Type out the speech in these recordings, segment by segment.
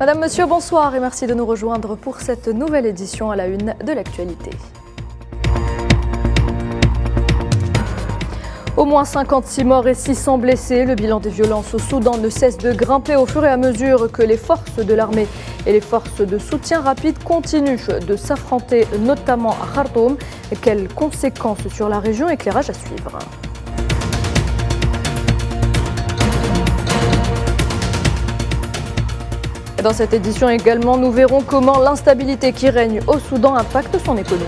Madame, Monsieur, bonsoir et merci de nous rejoindre pour cette nouvelle édition à la une de l'actualité. Au moins 56 morts et 600 blessés. Le bilan des violences au Soudan ne cesse de grimper au fur et à mesure que les forces de l'armée et les forces de soutien rapide continuent de s'affronter, notamment à Khartoum. Quelles conséquences sur la région? Éclairage à suivre. Dans cette édition également, nous verrons comment l'instabilité qui règne au Soudan impacte son économie.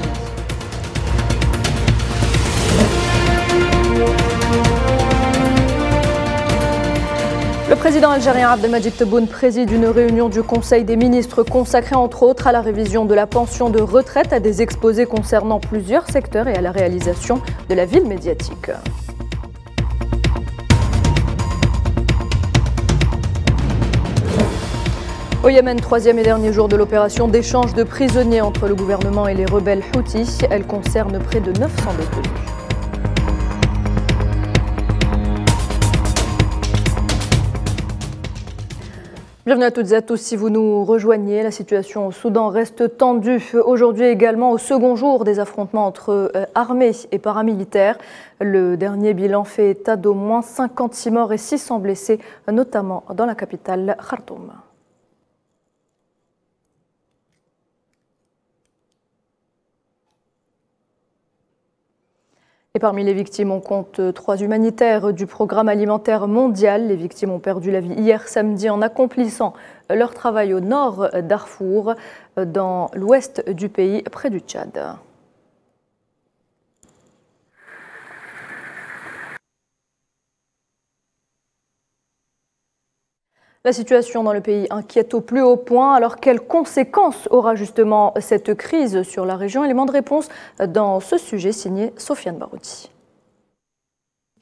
Le président algérien Abdelmadjid Tebboune préside une réunion du Conseil des ministres consacrée entre autres à la révision de la pension de retraite, à des exposés concernant plusieurs secteurs et à la réalisation de la ville médiatique. Au Yémen, troisième et dernier jour de l'opération d'échange de prisonniers entre le gouvernement et les rebelles Houthis. Elle concerne près de 900 détenus. Bienvenue à toutes et à tous. Si vous nous rejoignez, la situation au Soudan reste tendue. Aujourd'hui également, au second jour des affrontements entre armées et paramilitaires. Le dernier bilan fait état d'au moins 56 morts et 600 blessés, notamment dans la capitale Khartoum. Et parmi les victimes, on compte 3 humanitaires du programme alimentaire mondial. Les victimes ont perdu la vie hier samedi en accomplissant leur travail au nord Darfour, dans l'ouest du pays, près du Tchad. La situation dans le pays inquiète au plus haut point. Alors, quelles conséquences aura justement cette crise sur la région? Élément de réponse dans ce sujet signé Sofiane Barouti.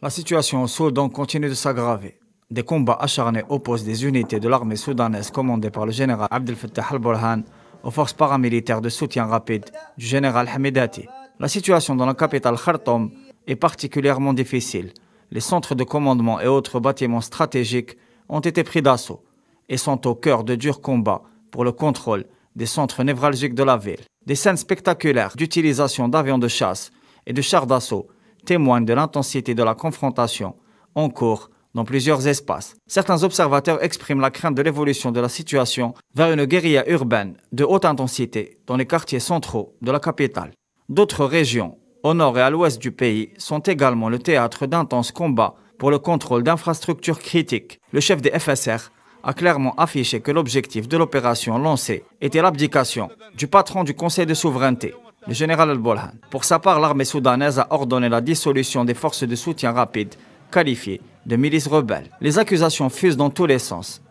La situation au Soudan continue de s'aggraver. Des combats acharnés opposent des unités de l'armée soudanaise commandées par le général Abdel Fattah al-Burhan aux forces paramilitaires de soutien rapide du général Hamidati. La situation dans la capitale Khartoum est particulièrement difficile. Les centres de commandement et autres bâtiments stratégiques ont été pris d'assaut et sont au cœur de durs combats pour le contrôle des centres névralgiques de la ville. Des scènes spectaculaires d'utilisation d'avions de chasse et de chars d'assaut témoignent de l'intensité de la confrontation en cours dans plusieurs espaces. Certains observateurs expriment la crainte de l'évolution de la situation vers une guérilla urbaine de haute intensité dans les quartiers centraux de la capitale. D'autres régions, au nord et à l'ouest du pays, sont également le théâtre d'intenses combats pour le contrôle d'infrastructures critiques. Le chef des FSR a clairement affiché que l'objectif de l'opération lancée était l'abdication du patron du Conseil de souveraineté, le général al-Burhan. Pour sa part, l'armée soudanaise a ordonné la dissolution des forces de soutien rapide, qualifiées de milices rebelles. Les accusations fusent dans tous les sens,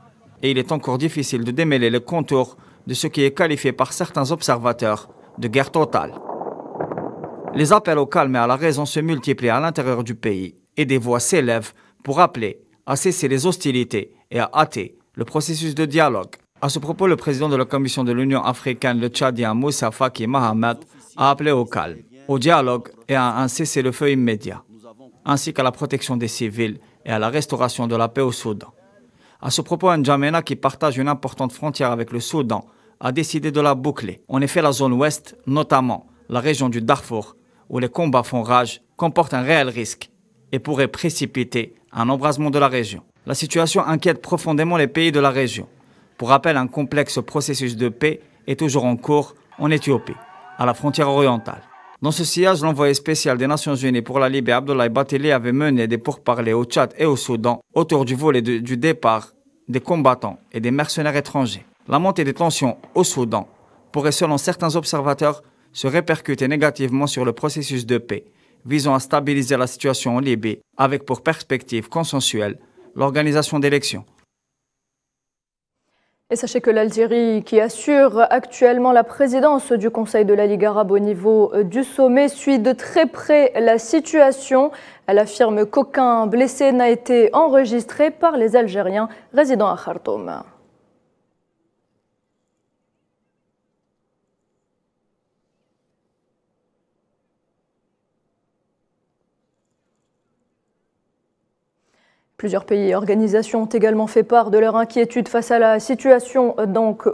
et il est encore difficile de démêler les contours de ce qui est qualifié par certains observateurs de guerre totale. Les appels au calme et à la raison se multiplient à l'intérieur du pays, et des voix s'élèvent pour appeler à cesser les hostilités et à hâter le processus de dialogue. À ce propos, le président de la Commission de l'Union africaine, le Tchadien Moussa Faki Mahamat, a appelé au calme, au dialogue et à un cessez-le-feu immédiat, ainsi qu'à la protection des civils et à la restauration de la paix au Soudan. À ce propos, N'Djamena, qui partage une importante frontière avec le Soudan, a décidé de la boucler. En effet, la zone ouest, notamment la région du Darfour, où les combats font rage, comporte un réel risque et pourrait précipiter un embrasement de la région. La situation inquiète profondément les pays de la région. Pour rappel, un complexe processus de paix est toujours en cours en Éthiopie, à la frontière orientale. Dans ce sillage, l'envoyé spécial des Nations Unies pour la Libye, Abdoulaye Bathily, avait mené des pourparlers au Tchad et au Soudan autour du volet du départ des combattants et des mercenaires étrangers. La montée des tensions au Soudan pourrait, selon certains observateurs, se répercuter négativement sur le processus de paix, visant à stabiliser la situation en Libye, avec pour perspective consensuelle l'organisation d'élections. Et sachez que l'Algérie, qui assure actuellement la présidence du Conseil de la Ligue arabe au niveau du sommet, suit de très près la situation. Elle affirme qu'aucun blessé n'a été enregistré par les Algériens résidant à Khartoum. Plusieurs pays et organisations ont également fait part de leur inquiétude face à la situation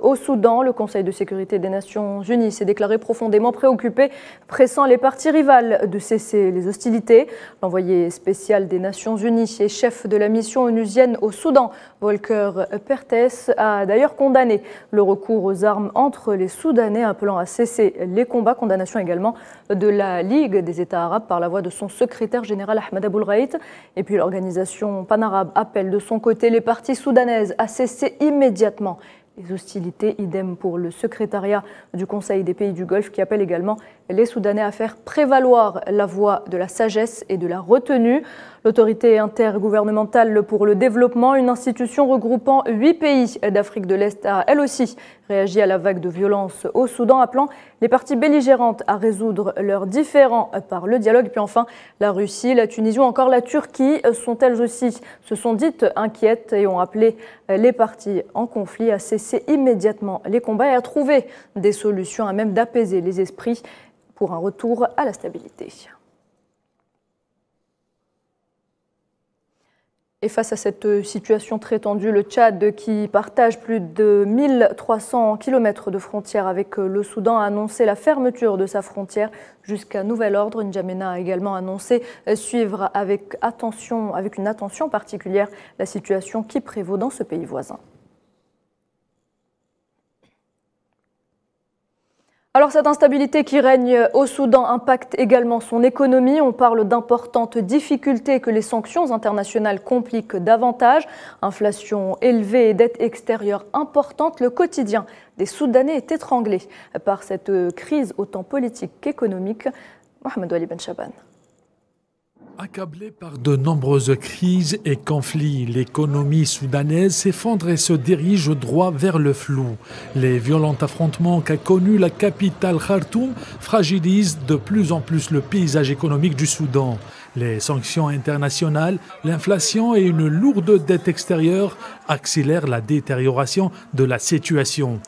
au Soudan. Le Conseil de sécurité des Nations Unies s'est déclaré profondément préoccupé, pressant les parties rivales de cesser les hostilités. L'envoyé spécial des Nations Unies et chef de la mission onusienne au Soudan, Volker Perthes, a d'ailleurs condamné le recours aux armes entre les Soudanais, appelant à cesser les combats. Condamnation également de la Ligue des États arabes par la voix de son secrétaire général Ahmed Aboul Ghaït. Et puis l'organisation Pan-Arabe appelle de son côté les parties soudanaises à cesser immédiatement les hostilités. Idem pour le secrétariat du Conseil des pays du Golfe qui appelle également les Soudanais à faire prévaloir la voie de la sagesse et de la retenue. L'autorité intergouvernementale pour le développement, une institution regroupant 8 pays d'Afrique de l'Est, a elle aussi réagi à la vague de violence au Soudan, appelant les parties belligérantes à résoudre leurs différends par le dialogue. Et puis enfin, la Russie, la Tunisie ou encore la Turquie sont elles aussi se sont dites inquiètes et ont appelé les parties en conflit à cesser immédiatement les combats et à trouver des solutions à même d'apaiser les esprits pour un retour à la stabilité. Et face à cette situation très tendue, le Tchad, qui partage plus de 1300 km de frontière avec le Soudan, a annoncé la fermeture de sa frontière jusqu'à nouvel ordre. N'Djamena a également annoncé suivre avec une attention particulière la situation qui prévaut dans ce pays voisin. Alors cette instabilité qui règne au Soudan impacte également son économie. On parle d'importantes difficultés que les sanctions internationales compliquent davantage. Inflation élevée et dette extérieure importante. Le quotidien des Soudanais est étranglé par cette crise autant politique qu'économique. Mohamed Wali Ben Chaban. Accablée par de nombreuses crises et conflits, l'économie soudanaise s'effondre et se dirige droit vers le flou. Les violents affrontements qu'a connus la capitale Khartoum fragilisent de plus en plus le paysage économique du Soudan. Les sanctions internationales, l'inflation et une lourde dette extérieure accélèrent la détérioration de la situation.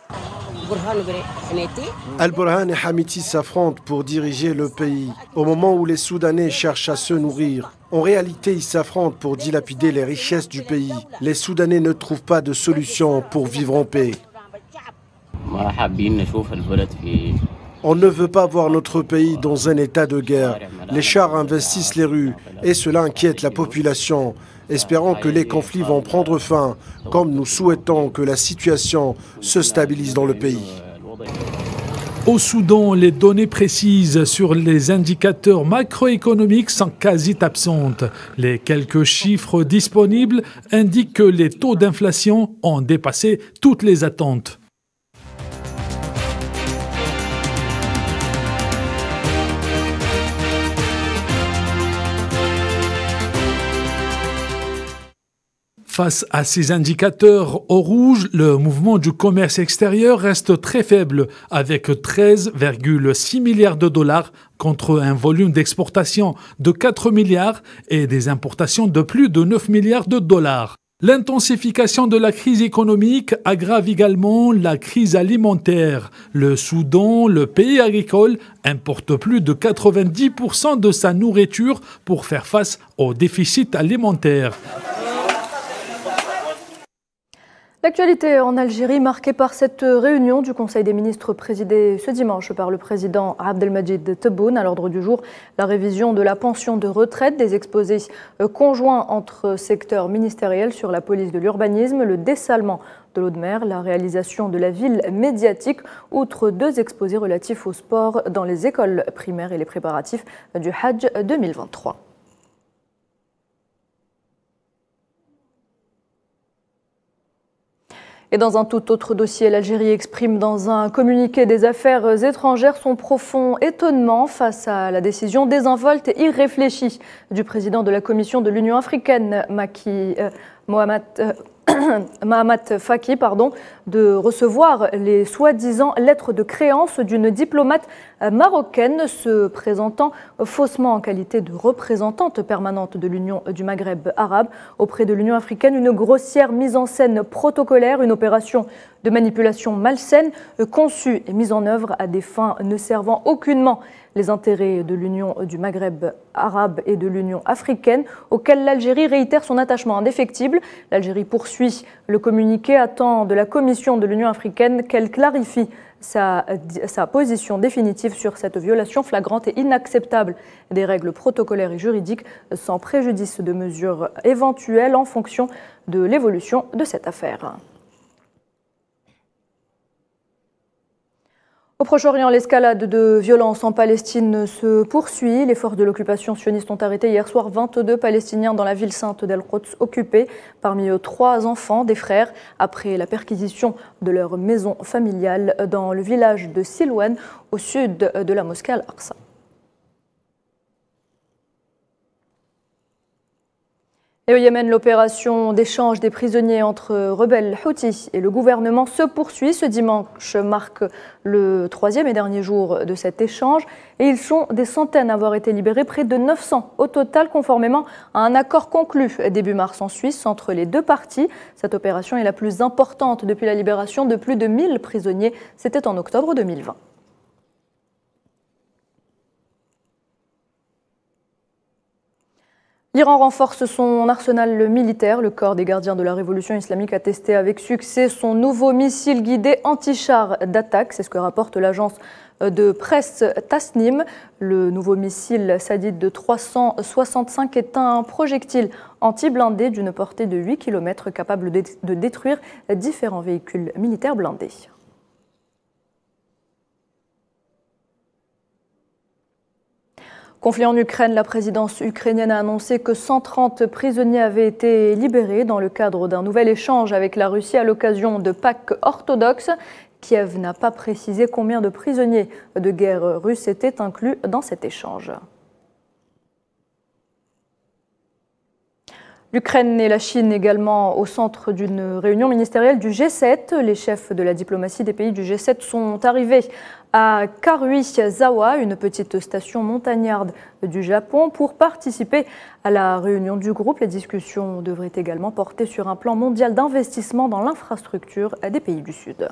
Al-Burhan et Hamiti s'affrontent pour diriger le pays, au moment où les Soudanais cherchent à se nourrir. En réalité, ils s'affrontent pour dilapider les richesses du pays. Les Soudanais ne trouvent pas de solution pour vivre en paix. On ne veut pas voir notre pays dans un état de guerre. Les chars investissent les rues et cela inquiète la population. Espérons que les conflits vont prendre fin, comme nous souhaitons que la situation se stabilise dans le pays. Au Soudan, les données précises sur les indicateurs macroéconomiques sont quasi absentes. Les quelques chiffres disponibles indiquent que les taux d'inflation ont dépassé toutes les attentes. Face à ces indicateurs au rouge, le mouvement du commerce extérieur reste très faible, avec 13,6 milliards de dollars contre un volume d'exportation de 4 milliards et des importations de plus de 9 milliards de dollars. L'intensification de la crise économique aggrave également la crise alimentaire. Le Soudan, le pays agricole, importe plus de 90% de sa nourriture pour faire face au déficit alimentaire. L'actualité en Algérie marquée par cette réunion du Conseil des ministres présidée ce dimanche par le président Abdelmadjid Tebboune. À l'ordre du jour, la révision de la pension de retraite, des exposés conjoints entre secteurs ministériels sur la police de l'urbanisme, le dessalement de l'eau de mer, la réalisation de la ville médiatique, outre 2 exposés relatifs au sport dans les écoles primaires et les préparatifs du Hajj 2023. Et dans un tout autre dossier, l'Algérie exprime dans un communiqué des affaires étrangères son profond étonnement face à la décision désinvolte et irréfléchie du président de la Commission de l'Union africaine, Mahamat Faki, de recevoir les soi-disant lettres de créance d'une diplomate marocaine se présentant faussement en qualité de représentante permanente de l'Union du Maghreb arabe auprès de l'Union africaine. Une grossière mise en scène protocolaire, une opération de manipulation malsaine conçue et mise en œuvre à des fins ne servant aucunement les intérêts de l'Union du Maghreb arabe et de l'Union africaine, auxquels l'Algérie réitère son attachement indéfectible. L'Algérie poursuit le communiqué, attend de la Commission de l'Union africaine qu'elle clarifie sa position définitive sur cette violation flagrante et inacceptable des règles protocolaires et juridiques, sans préjudice de mesures éventuelles en fonction de l'évolution de cette affaire. Au Proche-Orient, l'escalade de violence en Palestine se poursuit. Les forces de l'occupation sioniste ont arrêté hier soir 22 Palestiniens dans la ville sainte d'El-Quds occupée, parmi eux 3 enfants des frères, après la perquisition de leur maison familiale dans le village de Silwan, au sud de la mosquée Al-Aqsa. Et au Yémen, l'opération d'échange des prisonniers entre rebelles houthis et le gouvernement se poursuit. Ce dimanche marque le 3e et dernier jour de cet échange. Et ils sont des centaines à avoir été libérés, près de 900 au total, conformément à un accord conclu début mars en Suisse entre les deux parties. Cette opération est la plus importante depuis la libération de plus de 1000 prisonniers. C'était en octobre 2020. L'Iran renforce son arsenal militaire. Le corps des gardiens de la révolution islamique a testé avec succès son nouveau missile guidé anti-char d'attaque. C'est ce que rapporte l'agence de presse Tasnim. Le nouveau missile Sadid de 365 est un projectile anti-blindé d'une portée de 8 km capable de détruire différents véhicules militaires blindés. Conflit en Ukraine, la présidence ukrainienne a annoncé que 130 prisonniers avaient été libérés dans le cadre d'un nouvel échange avec la Russie à l'occasion de Pâques orthodoxes. Kiev n'a pas précisé combien de prisonniers de guerre russes étaient inclus dans cet échange. L'Ukraine et la Chine également au centre d'une réunion ministérielle du G7. Les chefs de la diplomatie des pays du G7 sont arrivés à Karuizawa, une petite station montagnarde du Japon, pour participer à la réunion du groupe. Les discussions devraient également porter sur un plan mondial d'investissement dans l'infrastructure des pays du Sud.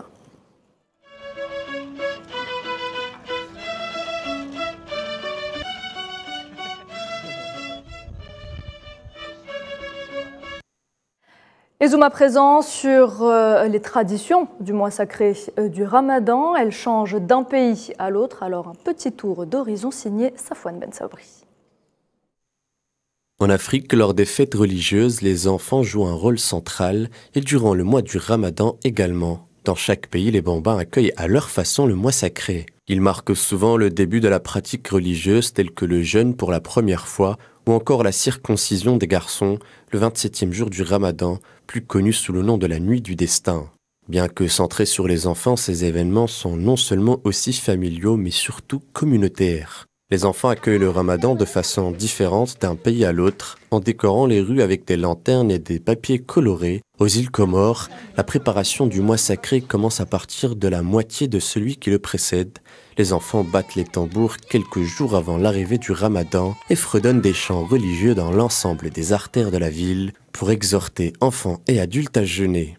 Et zoom à présent sur les traditions du mois sacré du Ramadan. Elles changent d'un pays à l'autre. Alors un petit tour d'horizon signé Safwan Ben Sabri. En Afrique, lors des fêtes religieuses, les enfants jouent un rôle central et durant le mois du Ramadan également. Dans chaque pays, les bambins accueillent à leur façon le mois sacré. Ils marquent souvent le début de la pratique religieuse telle que le jeûne pour la première fois ou encore la circoncision des garçons, le 27e jour du Ramadan, plus connu sous le nom de la nuit du destin. Bien que centrés sur les enfants, ces événements sont non seulement aussi familiaux mais surtout communautaires. Les enfants accueillent le Ramadan de façon différente d'un pays à l'autre, en décorant les rues avec des lanternes et des papiers colorés. Aux îles Comores, la préparation du mois sacré commence à partir de la moitié de celui qui le précède. Les enfants battent les tambours quelques jours avant l'arrivée du Ramadan et fredonnent des chants religieux dans l'ensemble des artères de la ville pour exhorter enfants et adultes à jeûner.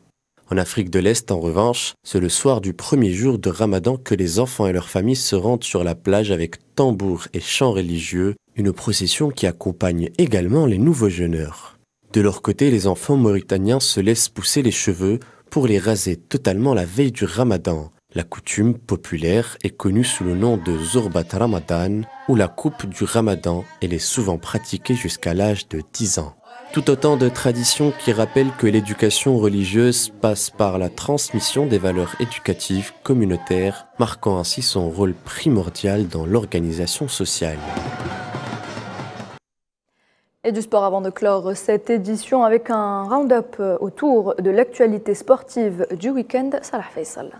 En Afrique de l'Est, en revanche, c'est le soir du premier jour de Ramadan que les enfants et leurs familles se rendent sur la plage avec tambours et chants religieux, une procession qui accompagne également les nouveaux jeûneurs. De leur côté, les enfants mauritaniens se laissent pousser les cheveux pour les raser totalement la veille du Ramadan. La coutume populaire est connue sous le nom de Zorbat Ramadan ou la coupe du Ramadan. Elle est souvent pratiquée jusqu'à l'âge de 10 ans. Tout autant de traditions qui rappellent que l'éducation religieuse passe par la transmission des valeurs éducatives communautaires, marquant ainsi son rôle primordial dans l'organisation sociale. Et du sport avant de clore cette édition avec un round-up autour de l'actualité sportive du week-end. Salah Faisal.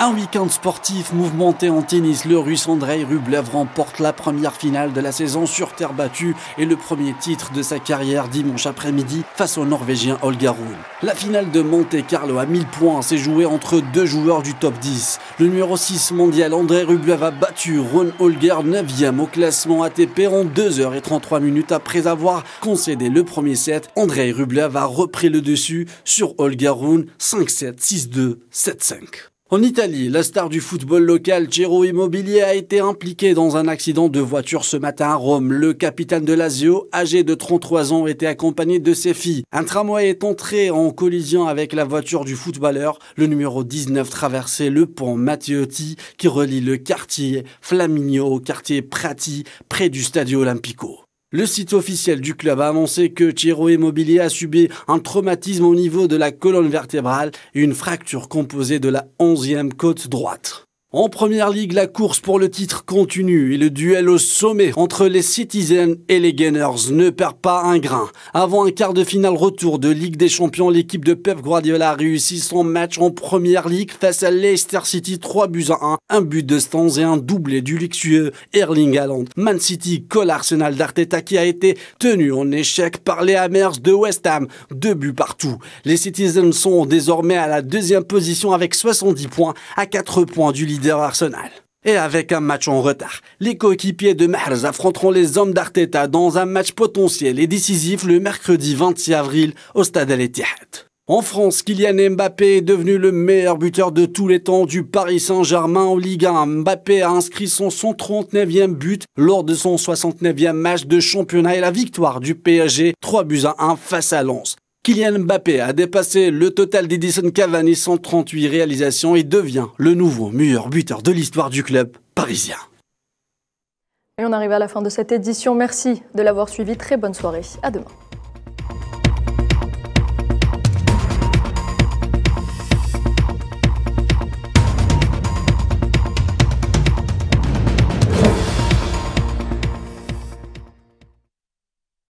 Un week-end sportif mouvementé en tennis. Le Russe Andrei Rublev remporte la première finale de la saison sur terre battue et le premier titre de sa carrière dimanche après-midi face au Norvégien Holger Rune. La finale de Monte Carlo à 1000 points s'est jouée entre deux joueurs du top 10. Le numéro 6 mondial Andrei Rublev a battu Ron Holger, 9e au classement ATP en 2h33 après avoir concédé le premier set. Andrei Rublev a repris le dessus sur Holger Rune 5-7, 6-2, 7-5. En Italie, la star du football local, Ciro Immobile, a été impliqué dans un accident de voiture ce matin à Rome. Le capitaine de Lazio, âgé de 33 ans, était accompagné de ses filles. Un tramway est entré en collision avec la voiture du footballeur. Le numéro 19 traversait le pont Matteotti qui relie le quartier Flaminio au quartier Prati, près du Stadio Olimpico. Le site officiel du club a annoncé que Ciro Immobile a subi un traumatisme au niveau de la colonne vertébrale et une fracture composée de la 11e côte droite. En première ligue, la course pour le titre continue et le duel au sommet entre les Citizens et les Gunners ne perd pas un grain. Avant un quart de finale retour de Ligue des Champions, l'équipe de Pep Guardiola a réussi son match en première ligue face à Leicester City 3-1, un but de Stones et un doublé du luxueux Erling Haaland. Man City colle Arsenal d'Arteta qui a été tenu en échec par les Hammers de West Ham, 2 buts partout. Les Citizens sont désormais à la 2e position avec 70 points à 4 points du leader Arsenal. Et avec un match en retard, les coéquipiers de Mahrez affronteront les hommes d'Arteta dans un match potentiel et décisif le mercredi 26 avril au stade Al-Ittihad. En France, Kylian Mbappé est devenu le meilleur buteur de tous les temps du Paris Saint-Germain en Ligue 1. Mbappé a inscrit son 139e but lors de son 69e match de championnat et la victoire du PSG 3-1 face à Lens. Kylian Mbappé a dépassé le total d'Edison Cavani, 138 réalisations et devient le nouveau meilleur buteur de l'histoire du club parisien. Et on arrive à la fin de cette édition. Merci de l'avoir suivi. Très bonne soirée. À demain.